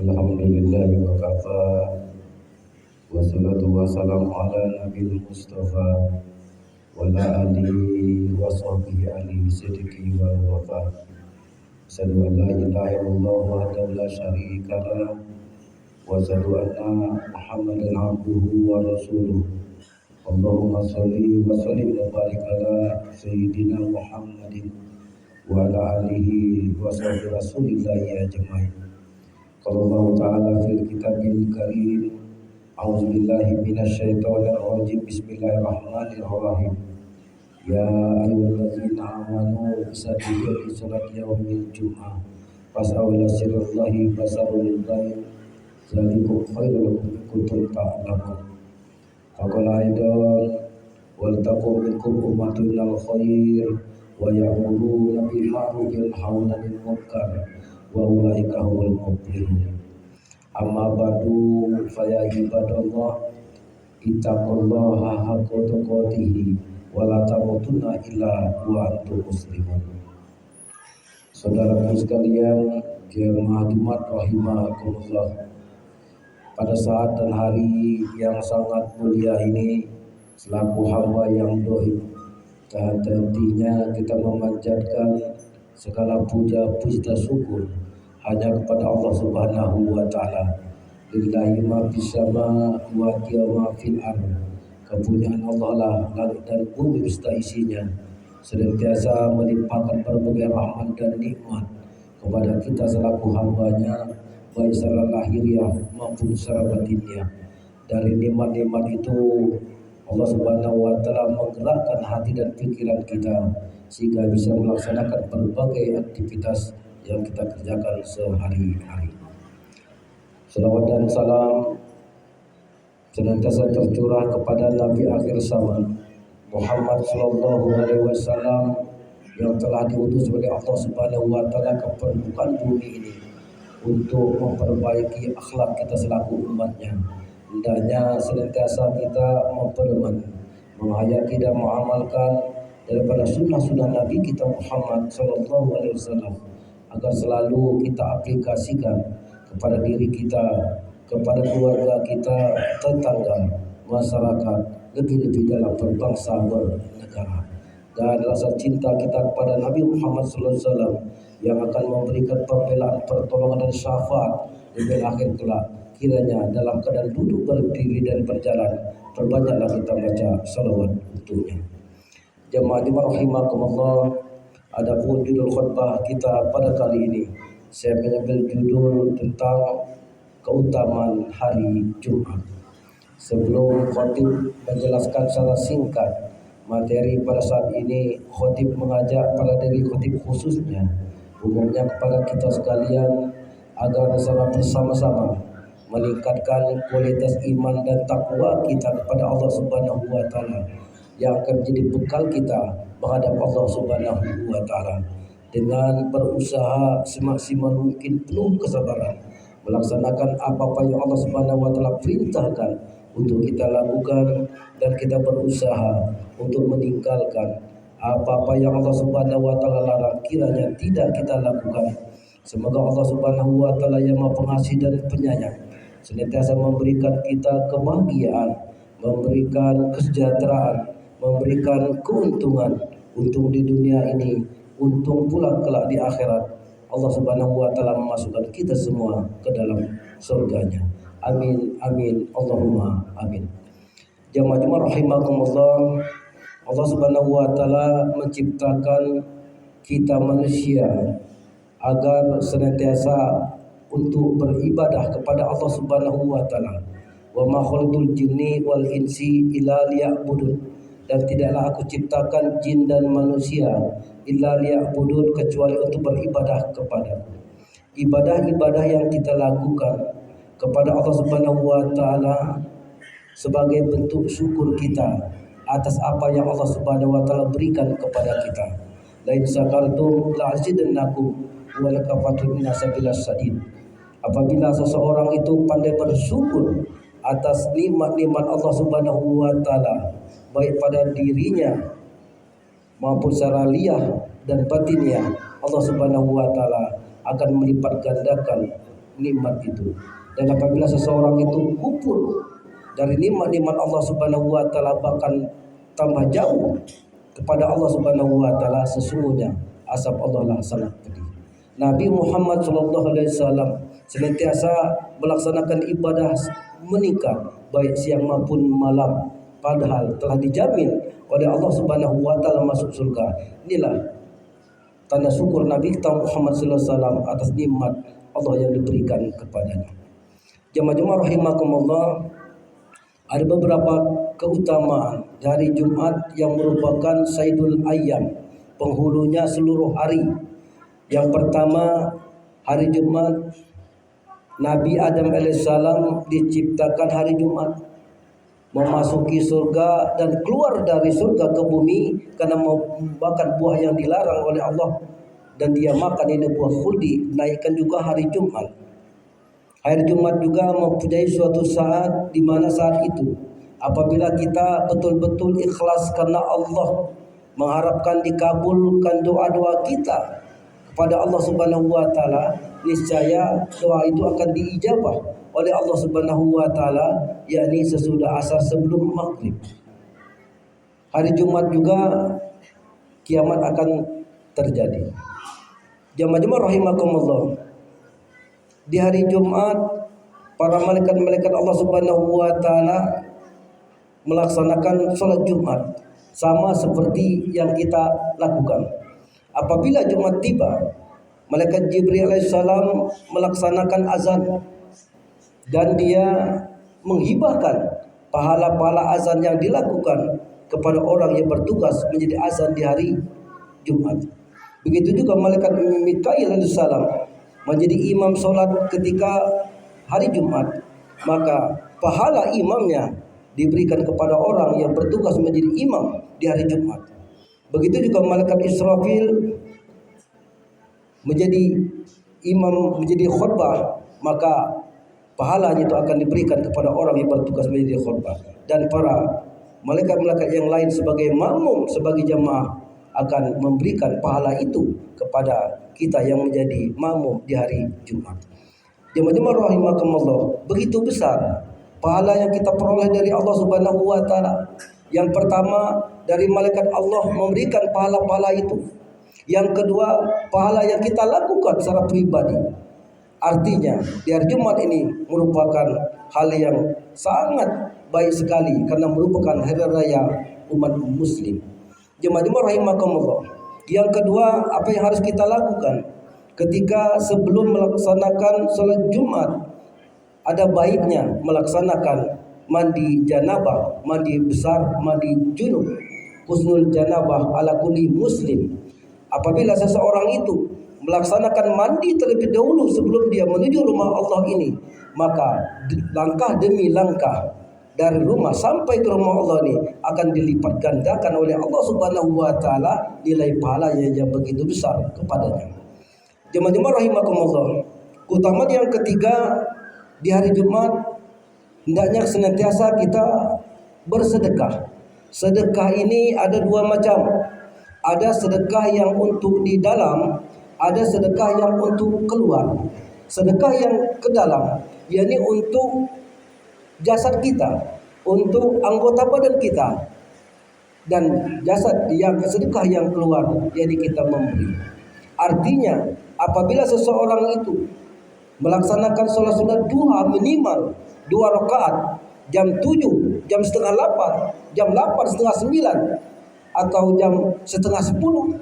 Alhamdulillahi wa kafa. Wassalatu wassalamu ala nabil mustafa wa ala alihi wa sahbihi alihi siddiqi wal wafa. Asyhadu an la ilaha illallah wahdahu la syarika lah wa asyhadu anna Muhammadan abduhu wa rasuluh. Allahumma sholli wa sallim wa barik ala sayyidina Muhammadin wa ala alihi wa sahbihi rasulillahi ajmain. Qala Allah ta'ala fil kitabil karim. A'udzu billahi minasyaitonir rajim. Bismillahirrahmanirrahim. Ya ayyuhallazina amanu istaghfiru salat yaumil jum'ah fas'au ila sirrillahi fasarul ghaib dzalikum khairul lakum in kuntum ta'lamun. Faqala aidan wal taqum minkum ummatun al khair wa ya'muruna bil ma'ruf wa yanhauna 'anil munkar wa ulaika humul muflihun. Amma ba'du fa ya ibadallah ittaqullaha haqqa tuqatih wa la tamutunna illa wa antum muslimun. Saudaraku sekalian, jemaah Jumat rahimakumullah. Pada saat dan hari yang sangat mulia ini, selaku hamba yang doib, tentunya kita memanjatkan segala puja puji syukur hanya kepada Allah Subhanahu wa taala. Lillahi ma fis sama wa ma fil ardh. Kepunyaan Allah lah langit dan bumi beserta isinya, senantiasa melimpahkan berbagai rahmat dan nikmat kepada kita selaku hambanya, baik secara lahiriah maupun secara batiniah. Dari nikmat-nikmat itu Allah Subhanahu wa taala menggerakkan hati dan pikiran kita sehingga bisa melaksanakan berbagai aktivitas yang kita kerjakan sehari-hari. Salawat dan salam senantiasa tercurah kepada Nabi akhir zaman Muhammad sallallahu alaihi wasallam yang telah diutus oleh Allah Subhanahu wa taala ke permukaan bumi ini untuk memperbaiki akhlak kita selaku umatnya. Hendaknya senantiasa kita memperman, menghayati dan mengamalkan daripada sunnah-sunnah Nabi kita Muhammad sallallahu alaihi wasallam agar selalu kita aplikasikan kepada diri kita, kepada keluarga kita, tetangga, masyarakat, lebih-lebih dalam berbangsa bernegara. Dan rasa cinta kita kepada Nabi Muhammad sallallahu alaihi wasallam yang akan memberikan pembelaan, pertolongan dan syafaat di akhir kelak. Kiranya dalam keadaan duduk, berdiri dan berjalan, perbanyaklah kita baca salawat untuknya. Jemaah rahimakumullah, adapun judul khutbah kita pada kali ini, saya mengambil judul tentang keutamaan hari Jumat. Sebelum khatib menjelaskan secara singkat materi pada saat ini, khatib mengajak pada diri khatib khususnya umumnya kepada kita sekalian agar secara bersama-sama meningkatkan kualitas iman dan takwa kita kepada Allah Subhanahu wa taala yang akan menjadi bekal kita menghadap Allah Subhanahu wa taala dengan berusaha semaksimal mungkin penuh kesabaran melaksanakan apa-apa yang Allah Subhanahu wa taala perintahkan untuk kita lakukan, dan kita berusaha untuk meninggalkan apa-apa yang Allah Subhanahu wa taala larang kiranya tidak kita lakukan. Semoga Allah Subhanahu wa taala yang Maha Pengasih dan Penyayang senantiasa memberikan kita kebahagiaan, memberikan kesejahteraan, memberikan keuntungan, untung di dunia ini, untung pula kelak di akhirat. Allah Subhanahu wa taala memasukkan kita semua ke dalam surganya. Amin amin Allahumma amin. Jemaah rahimakumullah, Allah Subhanahu wa taala menciptakan kita manusia agar senantiasa untuk beribadah kepada Allah Subhanahu wa taala. Wa ma khalaqtul jinni wal insi illa liya'budun. Dan tidaklah aku ciptakan jin dan manusia illa liya'budun, kecuali untuk beribadah kepadaku. Ibadah-ibadah yang kita lakukan kepada Allah Subhanahu wa taala sebagai bentuk syukur kita atas apa yang Allah Subhanahu wa taala berikan kepada kita. La in syakartum la azidannakum wa la kafartum inna sabilas sadid. Apabila seseorang itu pandai bersyukur atas nikmat-nikmat Allah Subhanahu wa taala baik pada dirinya maupun secara liyah dan batinnya, Allah Subhanahu wa taala akan melipat gandakan nikmat itu. Dan apabila seseorang itu kufur dari nikmat-nikmat Allah Subhanahu wa taala, bahkan tambah jauh kepada Allah Subhanahu wa taala, sesungguhnya azab Allah lah sangat pedih. Nabi Muhammad sallallahu alaihi wasallam senantiasa melaksanakan ibadah menikah baik siang maupun malam, padahal telah dijamin oleh Allah Subhanahu wa taala masuk surga. Inilah tanda syukur Nabi kita Muhammad sallallahu alaihi wasallam atas nikmat Allah yang diberikan kepadanya. Jemaah-jemaah rahimakumullah, ada beberapa keutamaan dari Jumat yang merupakan Sayyidul Ayyam, penghulunya seluruh hari. Yang pertama, hari Jumat, Nabi Adam alaihissalam diciptakan hari Jumat, memasuki surga dan keluar dari surga ke bumi karena makan buah yang dilarang oleh Allah, dan dia makan ini buah khuldi, naikkan juga hari Jumat. Hari Jumat juga mempunyai suatu saat di mana saat itu apabila kita betul-betul ikhlas karena Allah, mengharapkan dikabulkan doa-doa kita kepada Allah Subhanahu wa taala, niscaya doa itu akan diijabah oleh Allah Subhanahu wa taala, yakni sesudah asar sebelum maghrib. Hari Jumat juga kiamat akan terjadi. Jemaah-jemaah rahimakumullah, di hari Jumat para malaikat-malaikat Allah Subhanahu wa taala melaksanakan sholat Jumat sama seperti yang kita lakukan. Apabila Jumat tiba, malaikat Jibril alaihissalam melaksanakan azan dan dia menghibahkan pahala-pahala azan yang dilakukan kepada orang yang bertugas menjadi azan di hari Jumat. Begitu juga malaikat Mikail alaihissalam menjadi imam sholat ketika hari Jumat, maka pahala imamnya diberikan kepada orang yang bertugas menjadi imam di hari Jumat. Begitu juga malaikat Israfil menjadi imam, menjadi khutbah, maka pahalanya itu akan diberikan kepada orang yang bertugas menjadi khutbah. Dan para malaikat-malaikat yang lain sebagai makmum, sebagai jamaah akan memberikan pahala itu kepada kita yang menjadi makmum di hari Jumat. Jemaah-jemaah rahimakumullah, begitu besar pahala yang kita peroleh dari Allah Subhanahu wa taala. Yang pertama, dari malaikat Allah memberikan pahala-pahala itu. Yang kedua, pahala yang kita lakukan secara pribadi. Artinya, di hari Jumat ini merupakan hal yang sangat baik sekali karena merupakan hari raya umat muslim. Jemaah-jemaah rahimakumullah, yang kedua, apa yang harus kita lakukan ketika sebelum melaksanakan sholat Jumat? Ada baiknya melaksanakan mandi janabah, mandi besar, mandi junub, husnul janabah ala kulli muslim. Apabila seseorang itu melaksanakan mandi terlebih dahulu sebelum dia menuju rumah Allah ini, maka langkah demi langkah dari rumah sampai ke rumah Allah ini akan dilipat gandakan oleh Allah Subhanahu wa taala nilai pahalanya yang begitu besar kepadanya. Jemaah-jemaah rahimakumullah, keutamaan yang ketiga di hari Jumat, hendaknya senantiasa kita bersedekah. Sedekah ini ada dua macam. Ada sedekah yang untuk di dalam, ada sedekah yang untuk keluar. Sedekah yang ke dalam, yakni untuk jasad kita, untuk anggota badan kita, dan jasad yang sedekah yang keluar, yakni kita memberi. Artinya, apabila seseorang itu melaksanakan sholat sunat duha minimal 2 rakaat jam 7, jam setengah 8, jam 8 setengah 9, atau jam setengah 10,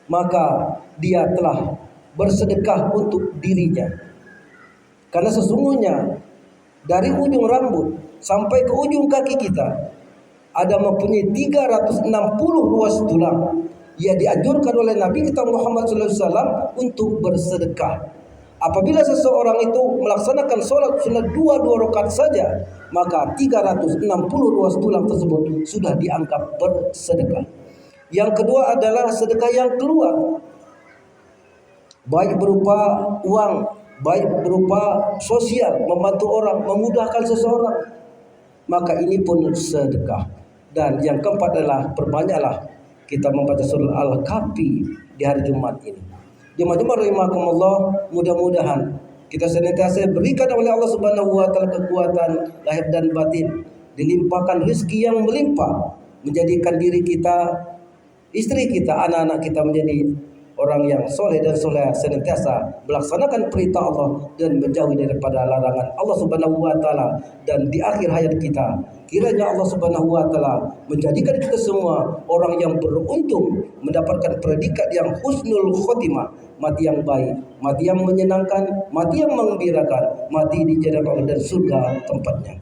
maka dia telah bersedekah untuk dirinya. Karena sesungguhnya dari ujung rambut sampai ke ujung kaki kita ada mempunyai 360 ruas tulang. Ia dianjurkan oleh Nabi kita Muhammad SAW untuk bersedekah. Apabila seseorang itu melaksanakan sholat sunat dua rakaat saja, maka 360 ruas tulang tersebut sudah dianggap bersedekah. Yang kedua adalah sedekah yang keluar, baik berupa uang, baik berupa sosial, membantu orang, memudahkan seseorang, maka ini pun sedekah. Dan yang keempat adalah perbanyaklah kita membaca surah Al-Kahfi di hari Jumat ini. Jemaah-jemaah rahimakumullah, mudah-mudahan Kita senantiasa berikan oleh Allah Subhanahu wa taala kekuatan lahir dan batin, dilimpahkan rezeki yang melimpah, menjadikan diri kita, istri kita, anak-anak kita menjadi orang yang soleh dan soleh, senantiasa melaksanakan perintah Allah dan menjauhi daripada larangan Allah Subhanahu wa taala. Dan di akhir hayat kita, kiranya Allah Subhanahu wa taala menjadikan kita semua orang yang beruntung, mendapatkan predikat yang husnul khotimah, mati yang baik, mati yang menyenangkan, mati yang menggembirakan, mati di jalan Allah dan surga tempatnya.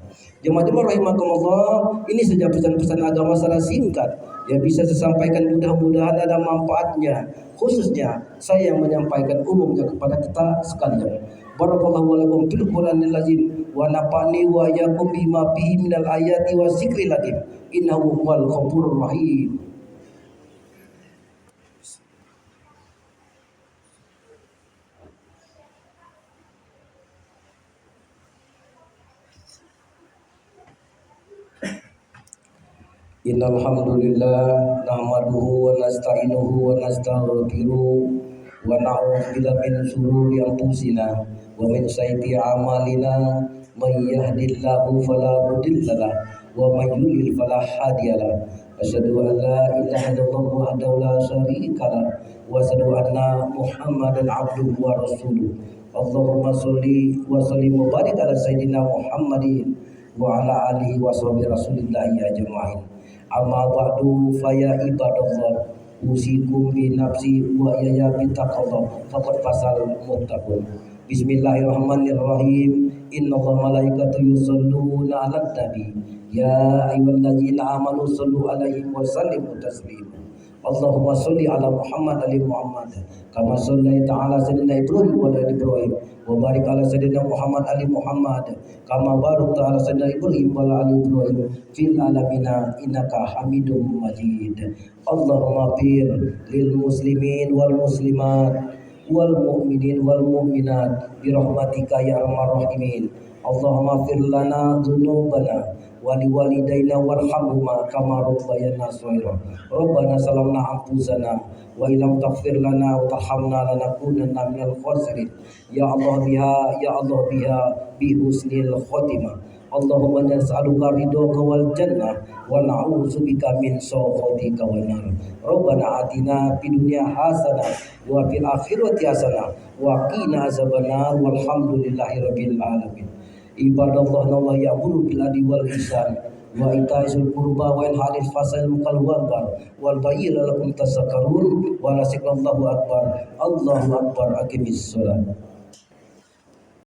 Jemaah-jemaah rahimakumullah, ini saja pesan-pesan agama secara singkat yang bisa saya sampaikan, mudah-mudahan ada manfaatnya. Khususnya saya yang menyampaikan umumnya kepada kita sekalian. Barakallahu wa lakum fil Qur'anil azim wa nafa'ni wa iyyakum bima fihi minal ayati wa zikril hakim. Innahu huwal ghafurur rahim. Innal hamdalillah nahmaduhu wa nasta'inuhu wa nastaghfiruh wa na'udzu billahi min shururi anfusina wa min sayyiati a'malina may yahdihillahu fala mudilla lahu wa may yudlil fala hadiyalah. Asyhadu an la ilaha illallah wahdahu la syarika lah wa asyhadu anna Muhammadan abduhu wa rasuluh. Allahumma sholli wa sallim wa barik ala sayyidina Muhammadin wa ala alihi wa sahbihi rasulillahi ajma'in. Amma ba'du faya ibadallah, usikum bi nafsi wa iyaya bi taqwa faqad fasal muttaqun. Bismillahirrahmanirrahim. Innallaha malaikatahu yusholluna 'alan nabi ya ayyuhalladzina amanu shollu 'alaihi wa sallimu taslima. Allahumma sholli ala Muhammad ali Muhammad kama shallaita ala sayyidina Ibrahim wa ala Ibrahim wa barik ala sayyidina Muhammad ali Muhammad kama barakta ala sayyidina Ibrahim wa ala ali Ibrahim fil alamina innaka Hamidum Majid. Allahumma fir lil muslimin wal muslimat wal mu'minin wal mu'minat bi rahmatika ya arhamar rahimin. Allahumma fir lana dzunubana wali walidaina warhamhuma kama rabbayana shaghira. Rabbana salamna anfusana wa illam taghfir lana wa tarhamna lanakunanna minal khasirin. Ya Allah biha bi husnil khotimah. Allahumma nas'aluka ridhaka wal jannah wa na'udzubika min sakhatika wan nar. Rabbana atina fid dunya hasanah wa fil akhirati hasanah wa qina azabannar walhamdulillahi rabbil alamin. Ibadallah Allah ya'muru bil adli wal ihsan wa ita'izil qurba wa yanha 'anil fahsya'i wal munkar wal baghi la'allakum tadhakkarun wa la zikrullahu akbar. Allahu akbar. Aqimis shalah.